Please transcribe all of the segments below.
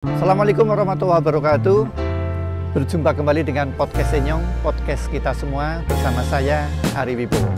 Assalamualaikum warahmatullahi wabarakatuh. Berjumpa kembali dengan podcast Senyong, podcast kita semua bersama saya Ari Wibowo.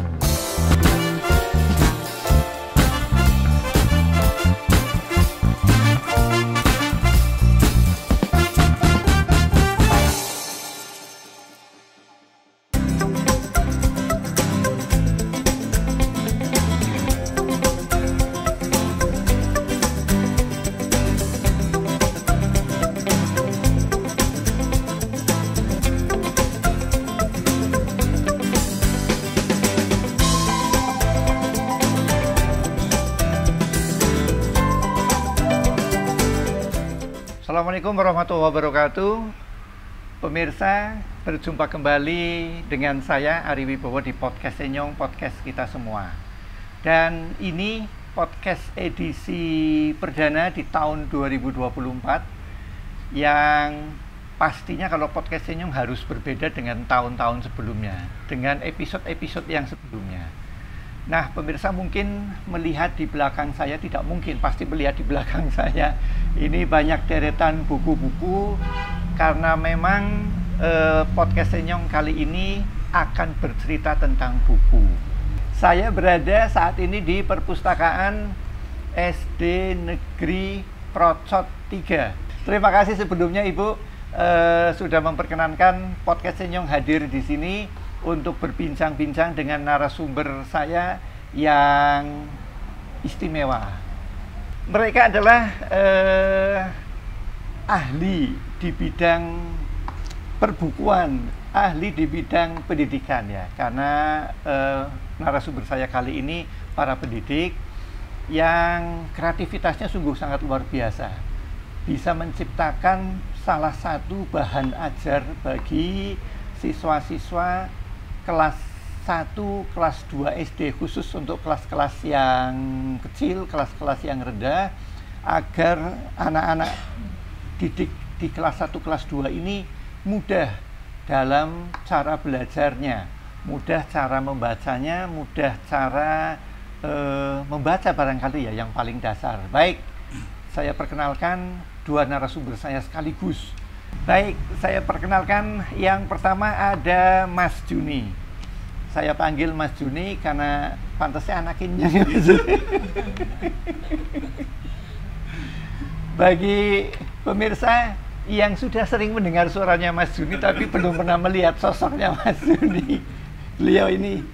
Assalamualaikum warahmatullahi wabarakatuh. Pemirsa, berjumpa kembali dengan saya Ari Wibowo di podcast Senyong, podcast kita semua. Dan ini podcast edisi perdana di tahun 2024 yang pastinya kalau podcast Senyong harus berbeda dengan tahun-tahun sebelumnya, dengan episode-episode yang sebelumnya. Nah, pemirsa mungkin melihat di belakang saya, tidak mungkin, pasti melihat di belakang saya. Ini banyak deretan buku-buku, karena memang podcast Senyong kali ini akan bercerita tentang buku. Saya berada saat ini di perpustakaan SD Negeri Procot 3. Terima kasih sebelumnya Ibu sudah memperkenankan podcast Senyong hadir di sini untuk berbincang-bincang dengan narasumber saya yang istimewa. Mereka adalah ahli di bidang perbukuan, ahli di bidang pendidikan ya. Karena narasumber saya kali ini para pendidik yang kreativitasnya sungguh sangat luar biasa. Bisa menciptakan salah satu bahan ajar bagi siswa-siswa kelas 1, kelas 2 SD, khusus untuk kelas-kelas yang kecil, kelas-kelas yang rendah, agar anak-anak didik di kelas 1, kelas 2 ini mudah dalam cara belajarnya, mudah cara membacanya, mudah cara membaca barangkali ya, yang paling dasar. Baik, saya perkenalkan dua narasumber saya sekaligus. Baik, saya perkenalkan yang pertama ada Mas Juni. Saya panggil Mas Juni karena pantasnya anakinnya. Bagi pemirsa yang sudah sering mendengar suaranya Mas Juni tapi belum pernah melihat sosoknya Mas Juni, beliau ini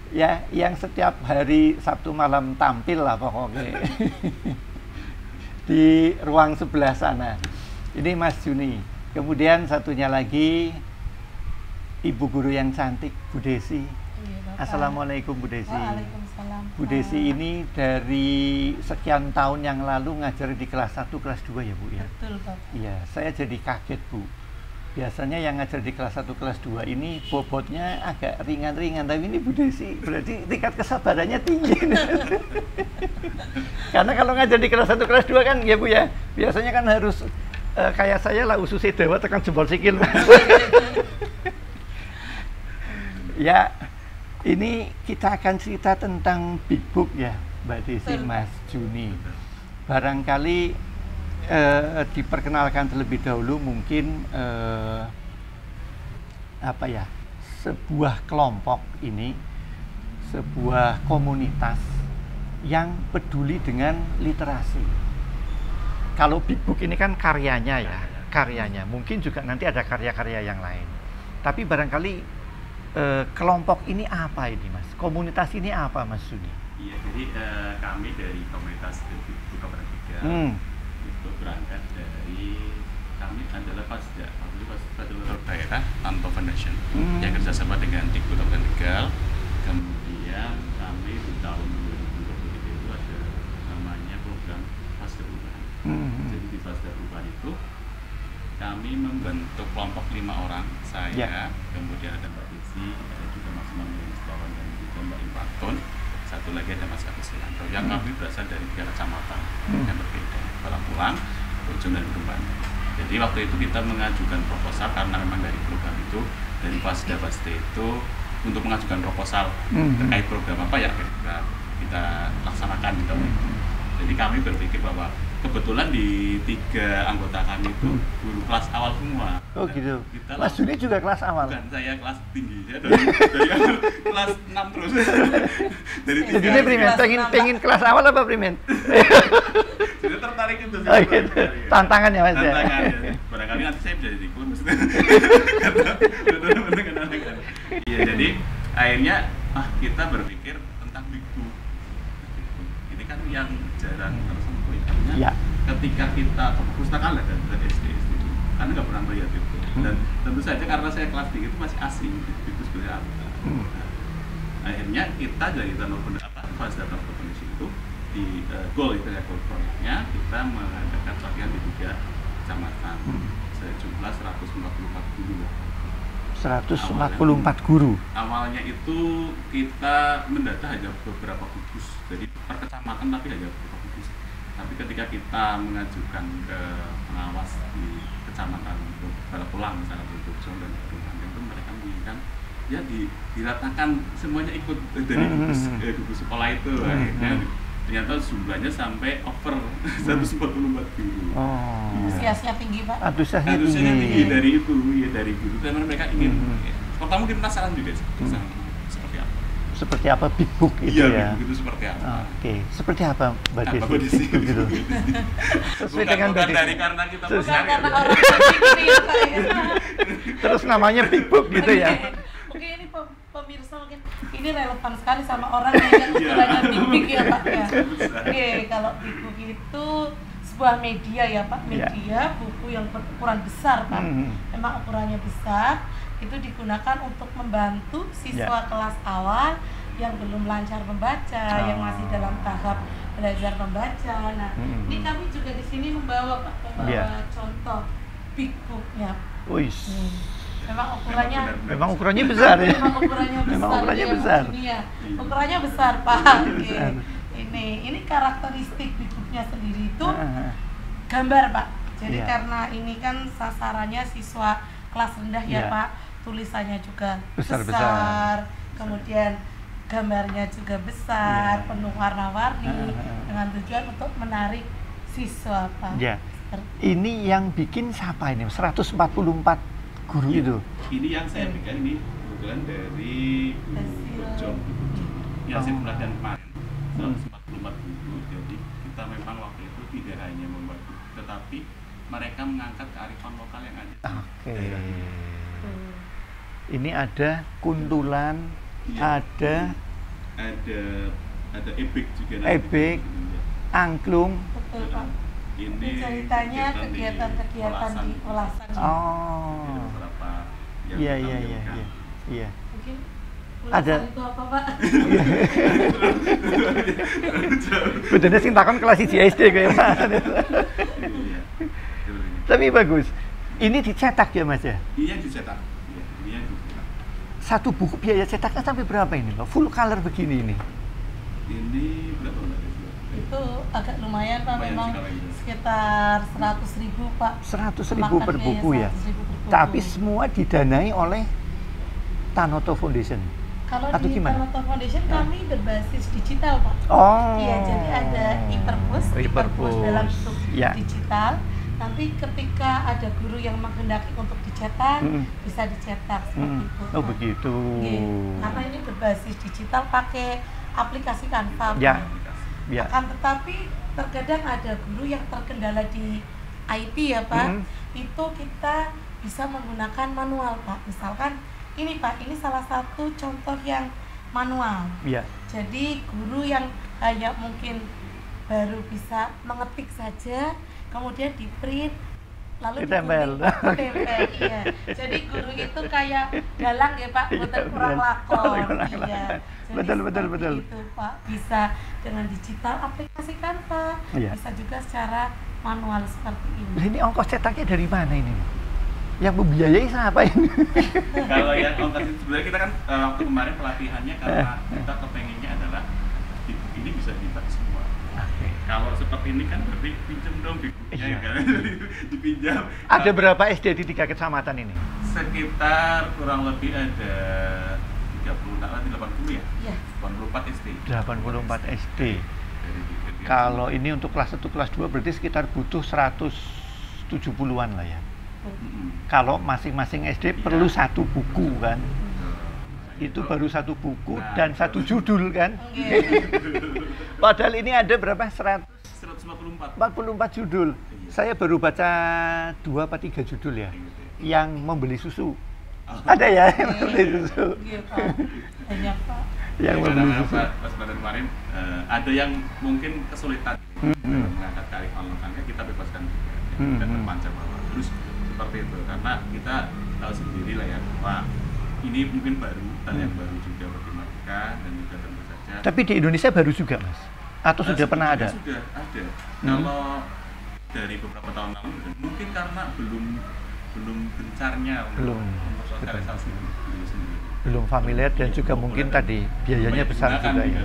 ya yang setiap hari Sabtu malam tampil lah pokoknya di ruang sebelah sana. Ini Mas Juni. Kemudian satunya lagi Ibu guru yang cantik, Bu Desi. Iya, Assalamualaikum Bu Desi. Waalaikumsalam. Bu Desi ini dari sekian tahun yang lalu ngajar di kelas 1, kelas 2 ya Bu ya? Betul Bapak. Iya, saya jadi kaget Bu. Biasanya yang ngajar di kelas 1, kelas 2 ini bobotnya agak ringan-ringan, tapi ini Bu Desi berarti tingkat kesabarannya tinggi. Karena kalau ngajar di kelas 1, kelas 2 kan ya Bu ya, biasanya kan harus kayak saya lah, ususnya dewa tekan jempol sikil. Ya, ini kita akan cerita tentang Big Book ya, Mbak Desi, Mas Juni. Barangkali diperkenalkan terlebih dahulu mungkin apa ya, sebuah kelompok ini, sebuah komunitas yang peduli dengan literasi. Kalau Big Book ini kan karyanya ya, karyanya. Mungkin juga nanti ada karya-karya yang lain. Tapi barangkali kelompok ini apa ini Mas? Komunitas ini apa Mas Juni? Iya, jadi kami dari komunitas Buka Pertiga itu berangkat dari, kami adalah Pasda Daerah Tanto Foundation yang kerjasama dengan Dikbud Kabupaten Tegal. Kemudian kami di tahun 2023 itu ada namanya program Pasda Perubahan. Jadi di Pasda Perubahan itu kami membentuk kelompok 5 orang, saya, kemudian ada Mbak Desi, ada juga Mas Mamil Setiawan dan juga Mbak Impatun, satu lagi ada Mas Kapisilanto, yang kami berasal dari 3 kecamatan yang berbeda, Balapulang, Bojon dan Kemban. Jadi waktu itu kita mengajukan proposal karena memang dari program itu, dari Pasda itu untuk mengajukan proposal terkait program apa ya kita laksanakan di tahun itu. Jadi kami berpikir bahwa kebetulan di 3 anggota kami itu guru kelas awal semua. Oh gitu. Kita Mas Juni juga kelas awal? Bukan, saya kelas tinggi. Saya dari kelas 6 terus. Dari Jadi ini primen, pengen kelas awal apa primen? Sudah tertarik itu. Oh gitu. Tantangan ya Mas ya? Tantangan ya. Barangkali nanti saya bisa jadi guru. Betul-betul. Iya, jadi akhirnya kita berpikir tentang big book. Ini kan yang jarang tersentuh ya. Ketika kita ke perpustakaan dan SD itu, karena nggak pernah melihat itu. Dan tentu saja karena saya kelas 3 itu masih asing, itu sebenarnya apa. Akhirnya kita dari Fast Data Foundation itu di goal itu ya, goal proyeknya kita mengadakan pelatihan di 3 kecamatan sejumlah 144 guru. 144 guru. Awalnya itu kita mendata hanya beberapa gugus, jadi per kecamatan tapi hanya beberapa gugus. Tapi ketika kita mengajukan ke pengawas di kecamatan untuk balik pulang misalnya di Jogja dan Bandung itu mereka menginginkan ya diratakan semuanya ikut dari gugus sekolah itu. Akhirnya ternyata jumlahnya sampai over 144 guru. Antusiasnya tinggi Pak. Antusiasnya tinggi dari itu, ya dari guru. Karena mereka ingin. Pertama mungkin penasaran juga seperti apa. Seperti apa big book itu ya? Iya, big book itu seperti apa? Oke, seperti apa Mbak Desi? Gitu. Sesuai dengan bukan dari karena kita karena orang ini ya Pak ya. Terus namanya big book gitu ya. Oke, ini pemirsa mungkin ini relevan sekali sama orang yang ukurannya big ya Pak ya. Oke, kalau big book itu sebuah media ya Pak, media buku yang berukuran besar Pak. Memang ukurannya besar, itu digunakan untuk membantu siswa kelas awal yang belum lancar membaca, yang masih dalam tahap belajar membaca. Nah, ini kami juga di sini membawa contoh big booknya. Memang ukurannya besar ya. Memang ukurannya besar. Ukurannya besar Pak. Ini karakteristik big booknya sendiri itu gambar Pak. Jadi karena ini kan sasarannya siswa kelas rendah ya Pak, tulisannya juga besar. Kemudian gambarnya juga besar, penuh warna-warni dengan tujuan untuk menarik siswa Pak. Ini yang bikin siapa ini? 144 guru itu? Ini yang saya bikin ini kebetulan dari John yang saya pelajari kemarin 144 guru. Jadi kita memang waktu itu tidak hanya membuat buku, tetapi mereka mengangkat kearifan lokal yang ada. Ini ada kuntulan, ada ebek juga. Ebek, angklung. Betul Pak. Ini ceritanya kegiatan di Olasan. Iya. Mungkin ada itu apa Pak? Bedanya sing takon kelas 1 SD kayak Mas. Tapi bagus. Ini dicetak ya Mas ya? Iya dicetak. Satu buku biaya cetaknya sampai berapa ini Pak? Full color begini ini? Ini berapa Pak? Itu agak lumayan Pak, memang sekitar 100.000 Pak. 100.000 per buku ya? Tapi semua didanai oleh Tanoto Foundation? Kalau atau di gimana? Tanoto Foundation kami berbasis digital Pak. Iya, jadi ada e-perpus dalam bentuk digital. Nanti ketika ada guru yang menghendaki untuk dicetak, bisa dicetak seperti itu. Oh begitu. Karena ini berbasis digital pakai aplikasi Canva. Akan tetapi terkadang ada guru yang terkendala di IT ya Pak. Itu kita bisa menggunakan manual Pak. Misalkan ini Pak, ini salah satu contoh yang manual. Jadi guru yang hanya mungkin baru bisa mengetik saja, kemudian di print lalu ditempel. Iya. Jadi guru itu kayak dalang ya Pak, bukan kurang lakon. Iya. Betul. Itu Pak, bisa dengan digital aplikasi Canva, bisa juga secara manual seperti ini. Ini ongkos cetaknya dari mana ini? Yang membiayai siapa ini? Kalau yang ongkos itu sebenarnya kita kan waktu kemarin pelatihannya karena kita kepengennya adalah ini bisa dipakai semua. Kalau seperti ini kan berarti pinjam dong bukunya kan, dipinjam. Ada berapa SD di 3 kecamatan ini? Sekitar kurang lebih ada 80 ya? Iya. 84 SD. 84 SD. Dari 3 Kalau ini untuk kelas 1, kelas 2 berarti sekitar butuh 170-an lah ya. Kalau masing-masing SD perlu satu buku kan. Itu baru satu buku dan satu judul kan. Padahal ini ada berapa? 144 judul. Saya baru baca 2 atau 3 judul ya. Yang membeli susu. Ada ya yang membeli susu. Iya Pak, banyak Pak. Yang membeli susu. Pas kemarin ada yang mungkin kesulitan mengangkat tarik online, kita bebaskan juga. Tidak terpancar bawah. Terus seperti itu karena kita tahu sendiri lah ya bahwa ini mungkin baru dan yang baru juga bagi mereka dan juga tentu saja. Tapi di Indonesia baru juga Mas? Atau sudah pernah ada? Sudah ada. Kalau dari beberapa tahun lalu mungkin karena belum gencarnya untuk sosialisasi diri sendiri. Belum familiar dan juga mungkin tadi biayanya besar juga ya.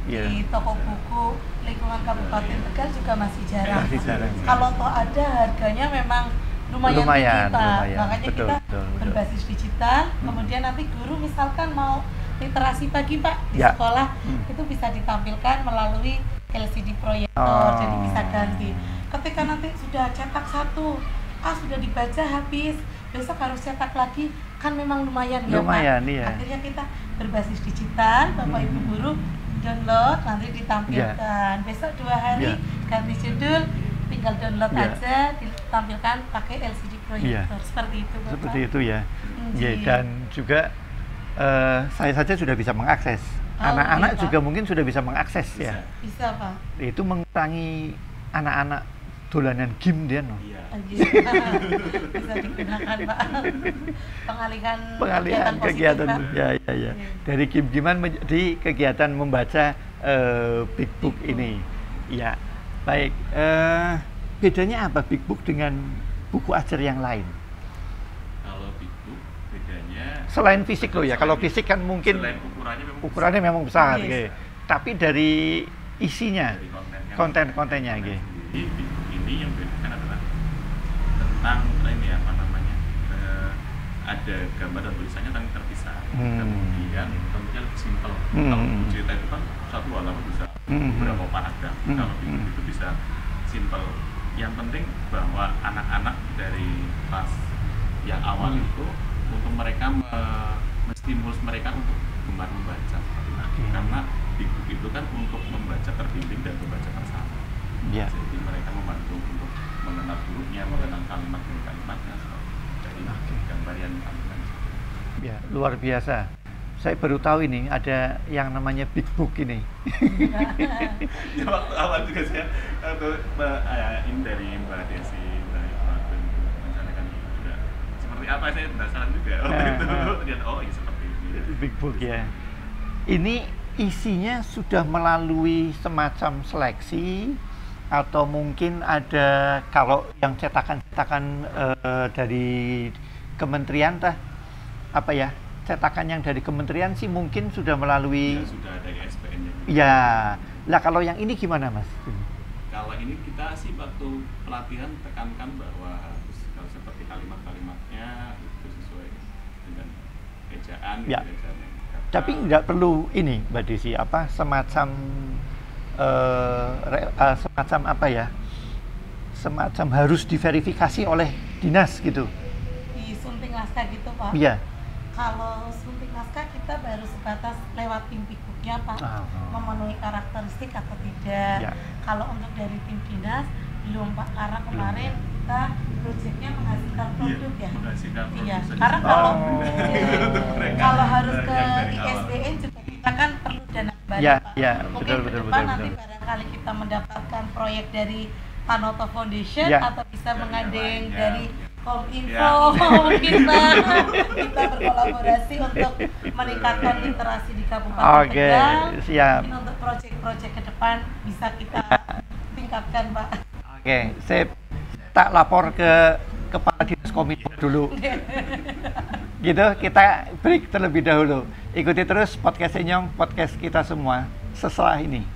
Di toko buku lingkungan Kabupaten Tegal juga masih jarang. Masih jarang. Kalau toh ada harganya memang lumayan tinggi Pak. Makanya betul, kita berbasis digital. Kemudian nanti guru misalkan mau literasi pagi Pak di sekolah itu bisa ditampilkan melalui LCD proyektor. Jadi bisa ganti. Ketika nanti sudah cetak satu, sudah dibaca habis, besok harus cetak lagi, kan memang lumayan ya Pak. Iya. Akhirnya kita berbasis digital, Bapak Ibu guru download, nanti ditampilkan. Besok 2 hari ganti judul, tinggal download aja, ditampilkan pakai LCD proyektor. Seperti itu Bapak. Seperti itu ya. Dan juga saya saja sudah bisa mengakses. Anak-anak juga mungkin sudah bisa mengakses ya. Bisa Pak. Itu mengurangi anak-anak dolanan game dia no. Bisa digunakan Pak. Pengalihan kegiatan ya. Dari game-gamean menjadi kegiatan membaca big book ini. Ya. Baik. Bedanya apa big book dengan buku ajar yang lain? Kalau big book bedanya selain fisik loh ya. Kalau fisik kan mungkin ukurannya memang besar. Tapi dari isinya, konten-kontennya gitu. Big book ini yang bedakan adalah tentang ini apa namanya, ada gambar dan tulisannya tapi terpisah. Kemudian tentunya lebih simpel. Kalau buku cerita itu kan satu halaman bisa beberapa paragraf. Kalau big book itu bisa simpel. Yang penting bahwa anak-anak dari kelas yang awal itu untuk mereka menstimulus mereka untuk gemar membaca. Karena big book itu kan untuk membaca terbimbing dan membaca bersama. Jadi mereka membantu untuk mengenal hurufnya, mengenal kalimat-kalimatnya dari gambar yang ditampilkan. Ya, luar biasa. Saya baru tahu ini ada yang namanya big book ini. Ya, waktu awal juga saya ini dari Mbak Desi, dari Pak mencanakan juga seperti apa, saya penasaran juga waktu itu. Dan ini seperti ini. Big book ya. Ini isinya sudah melalui semacam seleksi atau mungkin ada kalau yang cetakan dari kementerian cetakan yang dari kementerian sih mungkin sudah melalui sudah ada SPN-nya. Ya. Lah kalau yang ini gimana Mas? Kalau ini kita sih waktu pelatihan tekankan bahwa harus kalau seperti kalimat-kalimatnya itu sesuai dengan ejaan. Tapi nggak perlu ini Mbak Desi semacam semacam harus diverifikasi oleh dinas gitu. Disunting naskah gitu Pak. Iya. Kalau sunting naskah kita baru sebatas lewat tim big booknya Pak, memenuhi karakteristik atau tidak. Kalau untuk dari tim dinas belum Pak, karena kemarin kita proyeknya menghasilkan produk ya. Iya. Karena kalau harus ke ISBN juga kita kan perlu dana kembali Pak. Mungkin ke depan nanti barangkali kita mendapatkan proyek dari Tanoto Foundation atau bisa mengandeng dari Kominfo, kita berkolaborasi untuk meningkatkan literasi di Kabupaten Tegal. Siap. Mungkin untuk proyek-proyek ke depan bisa kita tingkatkan Pak. Saya tak lapor ke Kepala Dinas Kominfo dulu. Gitu, kita break terlebih dahulu. Ikuti terus podcast Senyong, podcast kita semua setelah ini.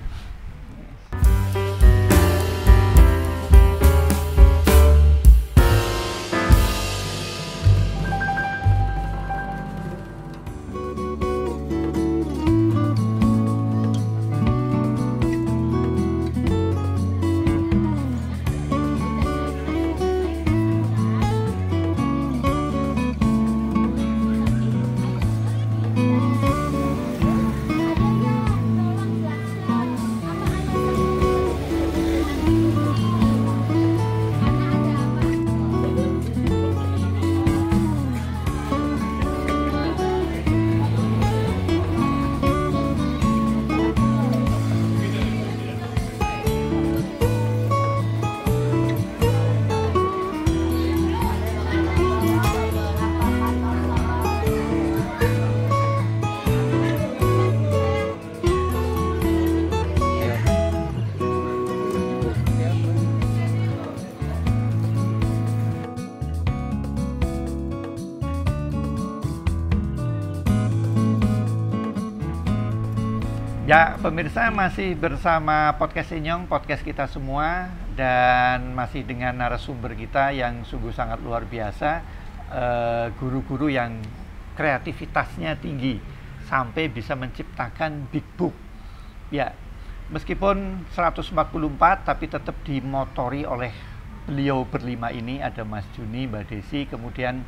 Ya, pemirsa masih bersama podcast Inyong, podcast kita semua, dan masih dengan narasumber kita yang sungguh sangat luar biasa, guru-guru yang kreativitasnya tinggi sampai bisa menciptakan big book. Ya, meskipun 144 tapi tetap dimotori oleh beliau berlima ini, ada Mas Juni, Mbak Desi, kemudian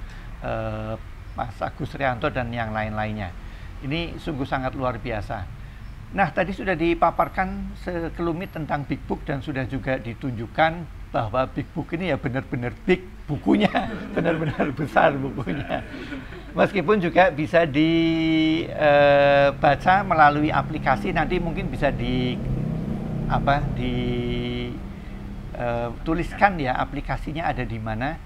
Mas Agus Rianto dan yang lain-lainnya. Ini sungguh sangat luar biasa. Nah, tadi sudah dipaparkan sekelumit tentang Big Book dan sudah juga ditunjukkan bahwa Big Book ini ya benar-benar big bukunya, benar-benar besar bukunya. Meskipun juga bisa dibaca melalui aplikasi, nanti mungkin bisa tuliskan ya aplikasinya ada di mana.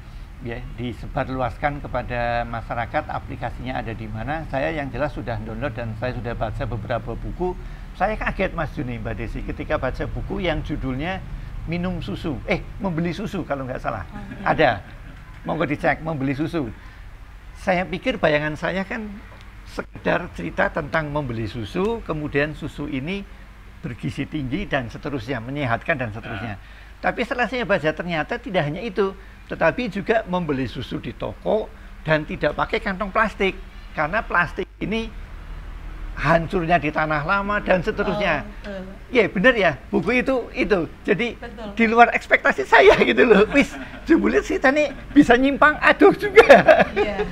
Ya, disebarluaskan kepada masyarakat aplikasinya ada di mana. Saya yang jelas sudah download dan saya sudah baca beberapa buku. Saya kaget Mas Juni, Mbak Desi, ketika baca buku yang judulnya membeli susu kalau nggak salah. Ada, monggo dicek, membeli susu. Saya pikir bayangan saya kan sekedar cerita tentang membeli susu, kemudian susu ini bergizi tinggi dan seterusnya, menyehatkan dan seterusnya. Tapi setelah saya baca ternyata tidak hanya itu, tetapi juga membeli susu di toko dan tidak pakai kantong plastik, karena plastik ini hancurnya di tanah lama dan seterusnya. Ya benar ya, buku itu jadi betul. Di luar ekspektasi saya gitu loh. Wis jebule cerita nih bisa nyimpang aduh juga. Iya.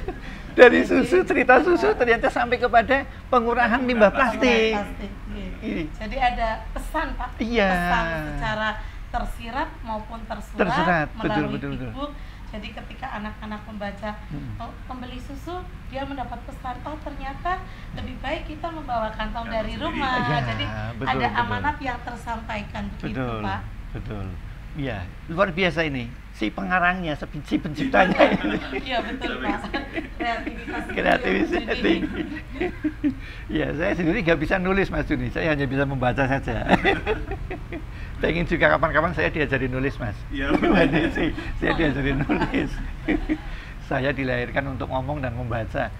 Dari susu, cerita susu ternyata sampai kepada pengurangan limbah plastik. Jadi ada pesan Pak, iya. Pesan secara tersirat maupun tersurat melalui e-book. Jadi ketika anak-anak membaca membeli susu, dia mendapat pesan, oh ternyata lebih baik kita membawa kantong dari rumah. Ya, jadi ada amanat yang tersampaikan begitu Pak. Betul. Iya, luar biasa ini. Si pengarangnya, si penciptanya ini. Iya betul Pak. Kreativitas tinggi. Ya, saya sendiri nggak bisa nulis Mas Juni, saya hanya bisa membaca saja. Pengen juga kapan-kapan saya diajari nulis Mas. Iya. Saya diajari nulis. Saya dilahirkan untuk ngomong dan membaca,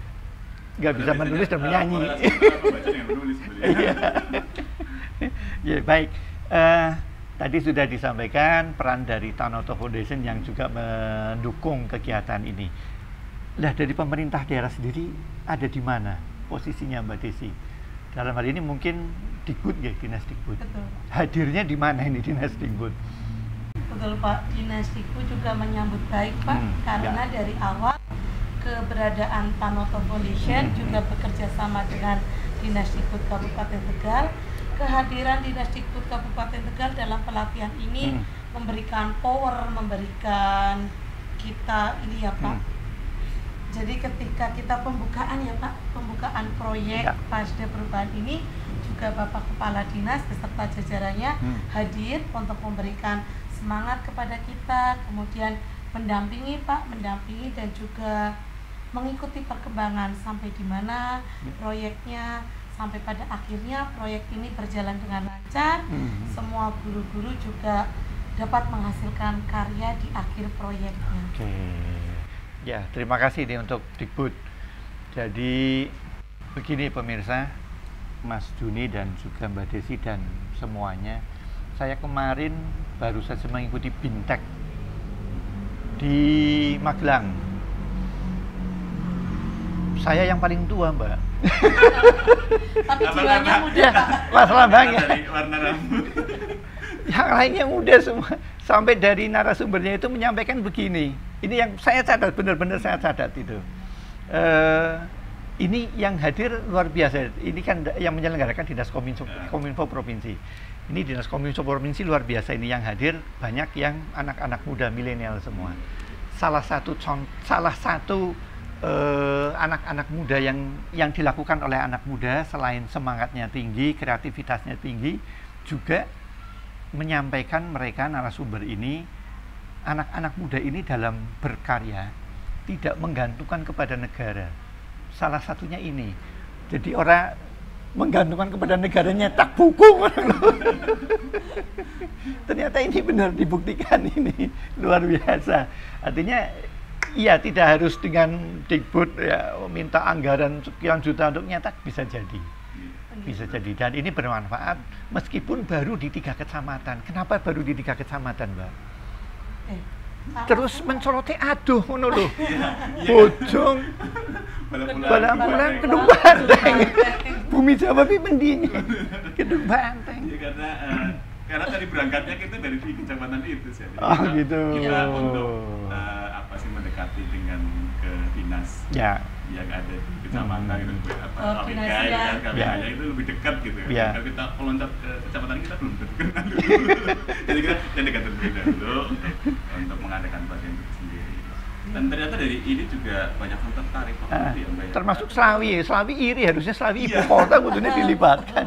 nggak bisa menulis dan menyanyi. Ya baik. Tadi sudah disampaikan peran dari Tanoto Foundation yang juga mendukung kegiatan ini. Nah, dari pemerintah daerah sendiri ada di mana posisinya Mbak Desi? Dalam hal ini mungkin Dikbud ya, Dinas Dikbud. Betul. Hadirnya di mana ini Dinas Dikbud? Betul Pak, Dinas Dikbud juga menyambut baik Pak, karena dari awal keberadaan Tanoto Foundation juga bekerja sama dengan Dinas Dikbud Kabupaten Tegal. Kehadiran Dinas Dikbud Kabupaten Tegal dalam pelatihan ini memberikan power, memberikan kita ini ya Pak. Jadi ketika kita pembukaan ya Pak, pembukaan proyek Pasda Perubahan ini juga Bapak Kepala Dinas beserta jajarannya hadir untuk memberikan semangat kepada kita, kemudian mendampingi Pak, dan juga mengikuti perkembangan sampai di mana proyeknya, sampai pada akhirnya proyek ini berjalan dengan lancar. Semua guru-guru juga dapat menghasilkan karya di akhir proyeknya. Ya, terima kasih nih untuk Dikbud. Jadi begini pemirsa, Mas Juni dan juga Mbak Desi dan semuanya, saya kemarin baru saja mengikuti Bintek di Magelang. Saya yang paling tua Mbak. Tapi jiwanya muda ya, Pak. Masalah banget. Warna rambut. Yang lainnya muda semua. Sampai dari narasumbernya itu menyampaikan begini. Ini yang saya catat, benar-benar saya catat itu. Ini yang hadir luar biasa. Ini kan yang menyelenggarakan Dinas Kominfo Provinsi. Ini Dinas Kominfo Provinsi luar biasa. Ini yang hadir banyak yang anak-anak muda milenial semua. Salah satu anak-anak muda yang dilakukan oleh anak muda selain semangatnya tinggi, kreativitasnya tinggi, juga menyampaikan mereka narasumber ini, anak-anak muda ini dalam berkarya tidak menggantungkan kepada negara. Salah satunya ini. Jadi orang menggantungkan kepada negara nyetak buku. Ternyata ini benar dibuktikan, ini luar biasa. Artinya iya, tidak harus dengan Dikbud ya minta anggaran sekian juta untuk nyetak, bisa jadi. Bisa jadi. Dan ini bermanfaat meskipun baru di 3 kecamatan. Kenapa baru di 3 kecamatan, Mbak? Terus mencoroti aduh ngono lho. Bojong. Balang-balang Kedung Banteng. Bumi Jawa pi mending. Kedung Banteng. Ya karena tadi berangkatnya kita dari 3 kecamatan itu sih. Oh gitu. Kita untuk mendekati dengan ke dinas. Ya. Yang ada di kecamatan itu KPK itu lebih dekat gitu. Ya. Kalau kita loncat ke kecamatan kita belum terkenal dulu. Jadi kita yang dekat dulu untuk mengadakan pelatihan itu sendiri. Dan ternyata dari ini juga banyak yang tertarik. Termasuk Slawi iri, harusnya Slawi ibu kota kudune dilibatkan.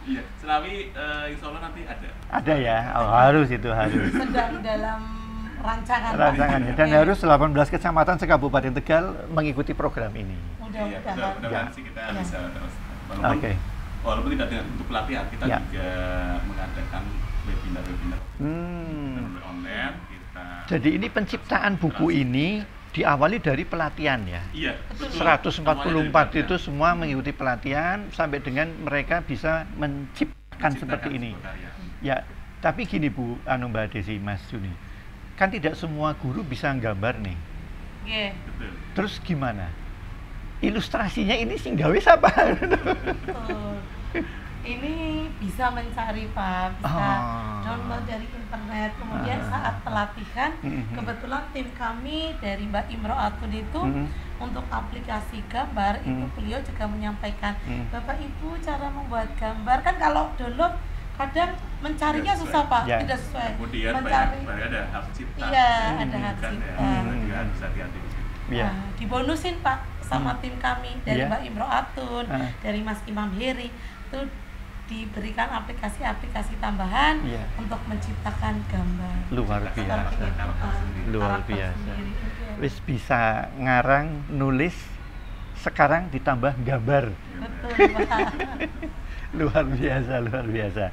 Iya, Slawi insya Allah nanti ada. Ada ya, harus. Sedang dalam rancangannya dan harus 18 kecamatan se-Kabupaten Tegal mengikuti program ini. Mudah-mudahan sih kita bisa terus. Walaupun tidak untuk pelatihan, kita juga mengadakan webinar online. Jadi ini penciptaan buku ini diawali dari pelatihan ya. Iya. 144 itu semua mengikuti pelatihan sampai dengan mereka bisa menciptakan seperti ini. Ya, tapi gini Bu, Mbak Desi, Mas Juni. Kan tidak semua guru bisa gambar nih. Iya. Terus gimana? Ilustrasinya ini sing gawe siapa? Ini bisa mencari Pak, bisa download dari internet. Kemudian saat pelatihan, kebetulan tim kami dari Mbak Imro'atun itu untuk aplikasi gambar itu beliau juga menyampaikan, Bapak Ibu cara membuat gambar kan kalau download kadang mencarinya susah Pak, tidak sesuai. Kemudian mencari ada hak cipta. Iya, ada hak cipta. Harus hati-hati. Nah, dibonusin Pak sama tim kami dari Mbak Imro'atun, dari Mas Imam Heri itu diberikan aplikasi-aplikasi tambahan untuk menciptakan gambar. Luar biasa. Wis bisa ngarang, nulis, sekarang ditambah gambar. Betul Pak. luar biasa.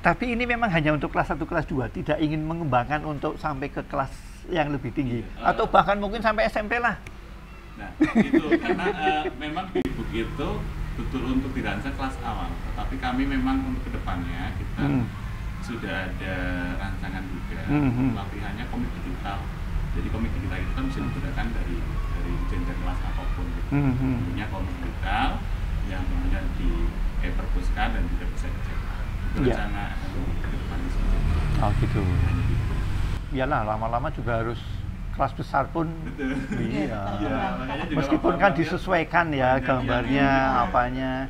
Tapi ini memang hanya untuk kelas 1, kelas 2, tidak ingin mengembangkan untuk sampai ke kelas yang lebih tinggi atau bahkan mungkin sampai SMP lah. Nah, itu karena memang di buku itu betul untuk dirancang kelas awal, tetapi kami memang untuk kedepannya kita sudah ada rancangan juga pelatihannya komik digital. Jadi komik digital itu kan bisa digunakan dari jenjang kelas apapun gitu. Punya komik digital yang kemudian diperpuskan dan juga bisa dicetak. Itu rencana ke depannya seperti itu. Oh gitu. Iyalah, lama-lama juga harus kelas besar pun. Meskipun kan disesuaikan ya gambarnya, apanya.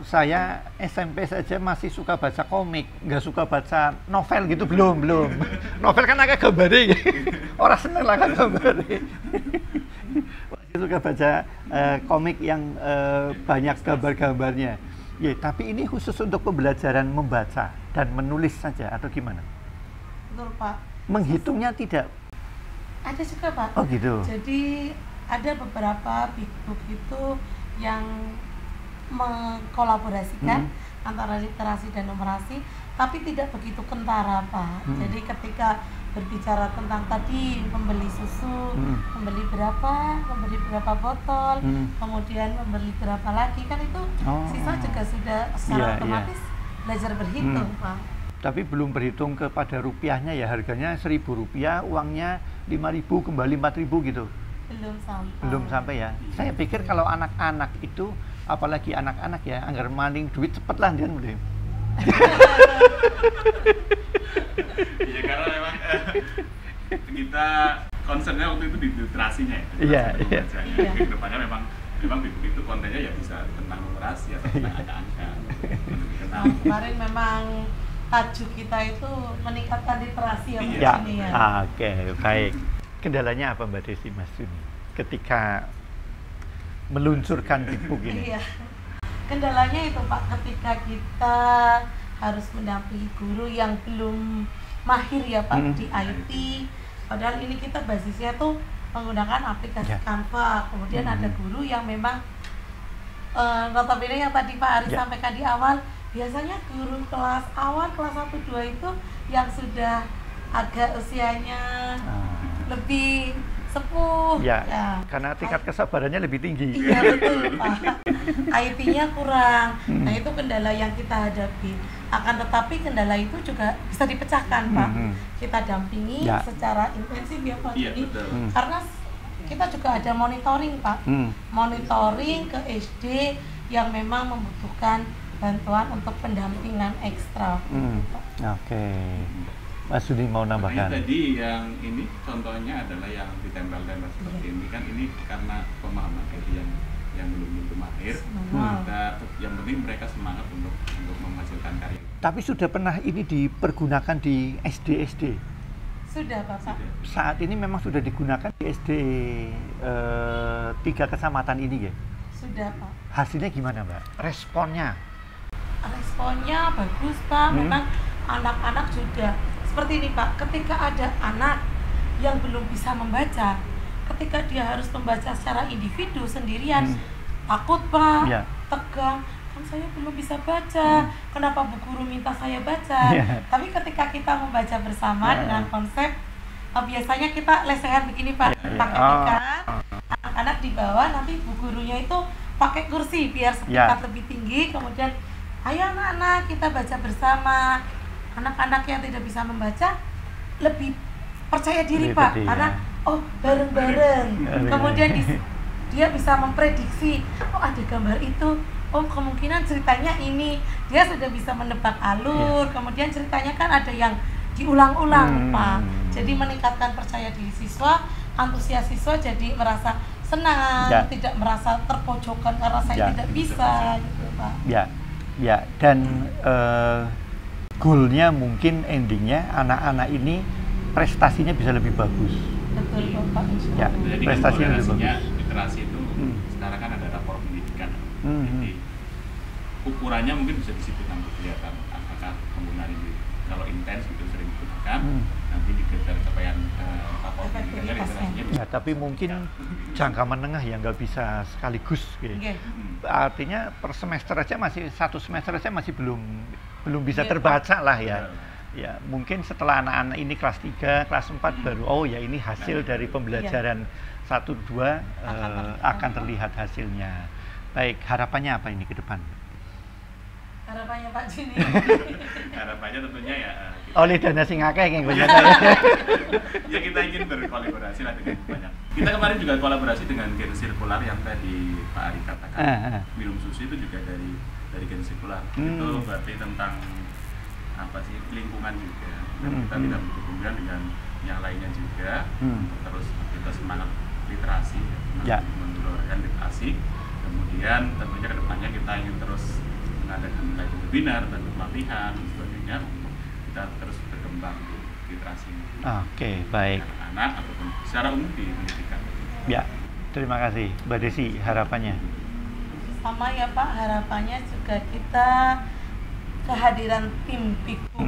Saya SMP saja masih suka baca komik, nggak suka baca novel gitu, belum. Novel kan agak gambari, orang seneng lah kan gambari. Masih suka baca komik yang banyak gambar-gambarnya. Ya, tapi ini khusus untuk pembelajaran membaca dan menulis saja atau gimana? Betul Pak. Menghitungnya tidak? Ada juga Pak. Oh gitu. Jadi ada beberapa big book itu yang mengkolaborasikan antara literasi dan numerasi, tapi tidak begitu kentara Pak. Jadi ketika berbicara tentang tadi membeli susu, membeli berapa botol, kemudian membeli berapa lagi, kan itu siswa juga sudah secara otomatis belajar berhitung Pak. Tapi belum berhitung kepada rupiahnya ya, harganya Rp1.000, uangnya 5.000 kembali 4.000 gitu. Belum sampai ya. Saya pikir kalau anak-anak itu, apalagi anak-anak ya, anggar maning duit cepet lah dia mulai. Iya, karena memang kita concernnya waktu itu di literasinya ya. Iya. Kedepannya memang buku itu kontennya ya bisa tentang numerasi atau tentang angka-angka. Kemarin memang tajuk kita itu meningkatkan literasi ya. Oke, baik. Kendalanya apa Mbak Desi, Mas Juni ketika meluncurkan buku ini? Iya. Kendalanya itu Pak, ketika kita harus mendampingi guru yang belum mahir ya Pak di IT, padahal ini kita basisnya tuh menggunakan aplikasi Canva. Kemudian ada guru yang memang notabene yang tadi Pak Aris sampaikan di awal, biasanya guru kelas awal, kelas 1, 2 itu yang sudah agak usianya lebih sepuh. Ya, karena tingkat kesabarannya lebih tinggi. Iya betul Pak. IT-nya kurang. Nah itu kendala yang kita hadapi. Akan tetapi kendala itu juga bisa dipecahkan Pak. Kita dampingi secara intensif ya Pak. Iya, betul. Karena kita juga ada monitoring Pak. Monitoring ke SD yang memang membutuhkan bantuan untuk pendampingan ekstra. Oke. Mas Juni mau nambahkan? Makanya tadi yang ini contohnya adalah yang ditempel-tempel seperti ini kan, ini karena pemahaman dari yang belum tentu mahir. Yang penting mereka semangat untuk menghasilkan karya. Tapi sudah pernah ini dipergunakan di SD? Sudah Bapak. Saat ini memang sudah digunakan di SD 3 kecamatan ini ya? Sudah Pak. Hasilnya gimana Mbak? Responnya bagus Pak. Memang anak-anak juga seperti ini Pak, ketika ada anak yang belum bisa membaca, ketika dia harus membaca secara individu sendirian, takut Pak, tegang, kan saya belum bisa baca, kenapa Bu Guru minta saya baca? Tapi ketika kita membaca bersama dengan konsep, biasanya kita lesehan begini Pak, pakai ikat, anak-anak di bawah, nanti Bu Gurunya itu pakai kursi biar setingkat lebih tinggi, kemudian ayo anak-anak kita baca bersama. Anak-anak yang tidak bisa membaca lebih percaya diri Pak, karena bareng-bareng. Kemudian dia bisa memprediksi, ada gambar itu, kemungkinan ceritanya ini. Dia sudah bisa menebak alur. Kemudian ceritanya kan ada yang diulang-ulang Pak. Jadi meningkatkan percaya diri siswa, antusias siswa jadi merasa senang, tidak merasa terpojokan karena saya tidak bisa gitu Pak. Dan goalnya mungkin endingnya anak-anak ini prestasinya bisa lebih bagus. Betul Bapak. Jadi prestasinya lebih bagus. Literasi itu sekarang kan ada rapor pendidikan. Jadi ukurannya mungkin bisa di situ nanti kelihatan apakah penggunaan ini kalau intens itu sering digunakan, nanti dikejar capaian rapor pendidikannya literasinya. Ya, tapi mungkin jangka menengah ya nggak bisa sekaligus gitu. Artinya per semester aja satu semester aja masih belum bisa terbaca lah ya. Ya, mungkin setelah anak-anak ini kelas 3, kelas 4 baru ini hasil dari pembelajaran 1 2 akan terlihat hasilnya. Baik, harapannya apa ini ke depan? Harapannya Pak Juni. Harapannya tentunya ya oleh dana sing akeh yang banyak. Ya kita ingin berkolaborasi lah dengan banyak. Kita kemarin juga kolaborasi dengan Gen Sirkular yang tadi Pak Ari katakan. Minum susu itu juga dari Gen Sirkular. Itu berarti tentang apa sih, lingkungan juga. Dan kita tidak butuh hubungan dengan yang lainnya juga. Untuk terus kita semangat literasi, mengeluarkan literasi. Kemudian tentunya kedepannya kita ingin terus mengadakan webinar dan pelatihan dan sebagainya. Kita terus berkembang di literasi. Oke, baik. Anak-anak ataupun secara umum di pendidikan. Ya, terima kasih Mbak Desi. Harapannya? Sama ya Pak, harapannya juga kita kehadiran tim Piku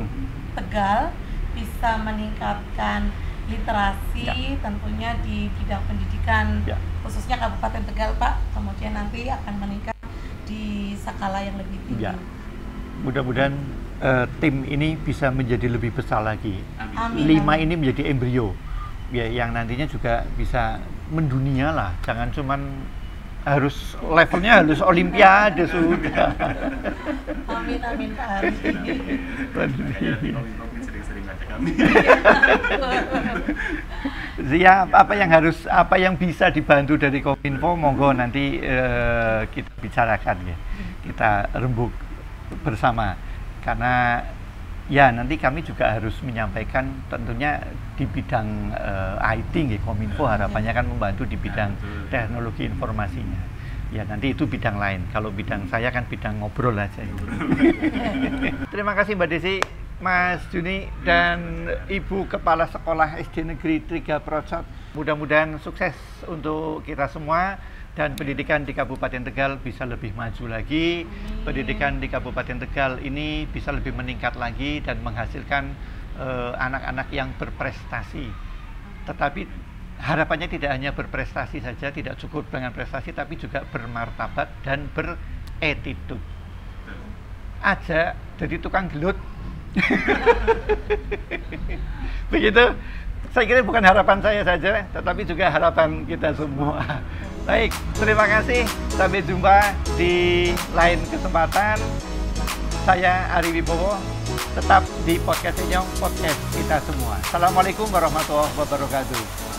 Tegal bisa meningkatkan literasi tentunya di bidang pendidikan khususnya Kabupaten Tegal Pak, kemudian nanti akan meningkat di skala yang lebih tinggi. Mudah-mudahan tim ini bisa menjadi lebih besar lagi. Amin. 5 ini menjadi embrio ya, yang nantinya juga bisa mendunia lah, jangan cuman harus levelnya harus olimpiade sudah. Amin Pak Ari. Sering-sering baca kami. Siap, apa yang bisa dibantu dari Kominfo, monggo nanti kita bicarakan ya, kita rembuk bersama, karena ya nanti kami juga harus menyampaikan tentunya di bidang IT nggih, Kominfo harapannya kan membantu di bidang teknologi informasinya. Ya nanti itu bidang lain. Kalau bidang saya kan bidang ngobrol aja itu. Terima kasih Mbak Desi, Mas Juni, dan Ibu Kepala Sekolah SD Negeri 3 Procot. Mudah-mudahan sukses untuk kita semua dan pendidikan di Kabupaten Tegal bisa lebih maju lagi. Pendidikan di Kabupaten Tegal ini bisa lebih meningkat lagi dan menghasilkan anak-anak yang berprestasi. Tetapi harapannya tidak hanya berprestasi saja, tidak cukup dengan prestasi, tapi juga bermartabat dan beretitude. Aja jadi tukang gelut. Begitu. saya kira bukan harapan saya saja, tetapi juga harapan kita semua. Baik, terima kasih. Sampai jumpa di lain kesempatan. Saya Ari Wibowo, tetap di podcast Enyong, podcast kita semua. Assalamualaikum warahmatullahi wabarakatuh.